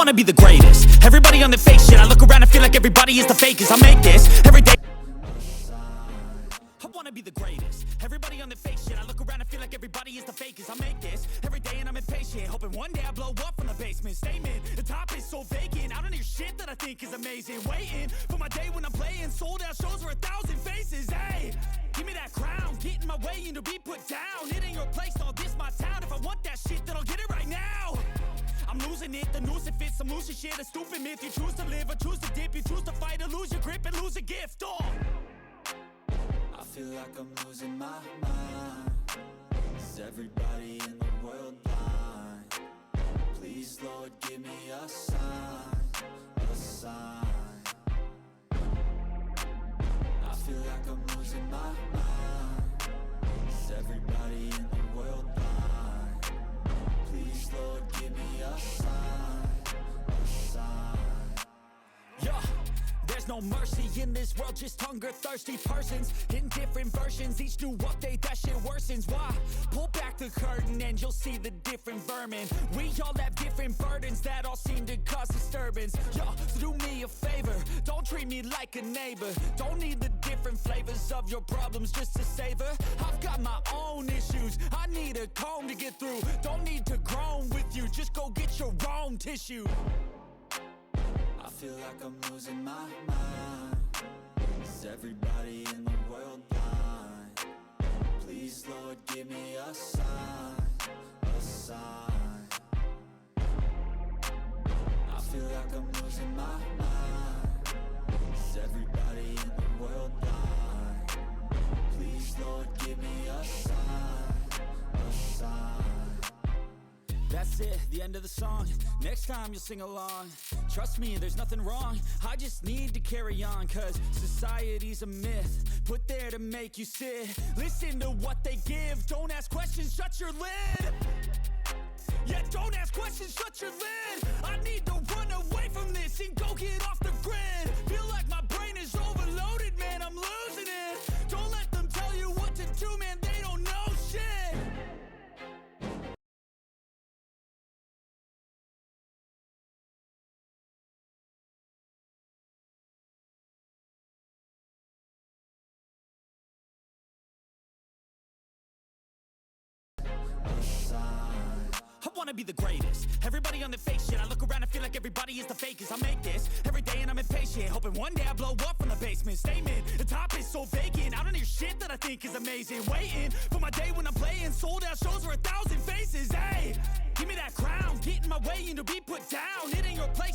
wanna be the greatest. Everybody on the fake shit. I look around and feel like everybody is the fakest. I make this every day. I wanna be the greatest. Everybody on the fake shit. I look around and feel like everybody is the fakest. I make this every day and I'm impatient, hoping one day I blow up from the basement. Statement, the top is so vacant. I don't hear shit that I think is amazing. Waiting for my day when I'm playing sold out shows for 1,000 faces. Hey, give me that crown, get in my way and to be put down. It ain't your place, all this my town. If I want that shit, then I'll get it right now. I'm losing it, the noose it fits, some losing shit, a stupid myth. You choose to live or choose to dip, you choose to fight or lose your grip and lose a gift. Oh, I feel like I'm losing my mind. Is everybody in the world blind? Please, Lord, give me a sign, a sign. I feel like I'm losing my mind. Is everybody in the world blind? Please, Lord, give me a sign, a sign. yeah. There's no mercy in this world, just hunger-thirsty persons in different versions, each new update, that shit worsens. Why? Pull back the curtain and you'll see the different vermin. We all have different burdens that all seem to cause disturbance. Yo, so do me a favor, don't treat me like a neighbor. Don't need the different flavors of your problems just to savor. I've got my own issues, I need a comb to get through. Don't need to groan with you, just go get your own tissue. I feel like I'm losing my mind. Is everybody in the world blind? Please, Lord, give me a sign, a sign. I feel like I'm losing my mind. Is everybody in the world blind? Please, Lord, give me a sign, a sign. That's it, the end of the song. Next time you'll sing along. Trust me, there's nothing wrong. I just need to carry on, cause society's a myth put there to make you sit. Listen to what they give. Don't ask questions, shut your lid. Yeah, don't ask questions, shut your lid. I need to run away from this and go get off the grid. Feel like my brain is overloaded, man, I'm losing it. Don't let them tell you what to do, man, they don't know shit. I wanna be the greatest. Everybody on the fake shit. I look around and feel like everybody is the fakest. I make this every day and I'm impatient, hoping one day I blow up from the basement. Statement, the top is so vacant. I don't hear shit that I think is amazing. Waiting for my day when I'm playing sold out shows for 1,000 faces. Hey, give me that crown, get in my way and to be put down. It ain't your place.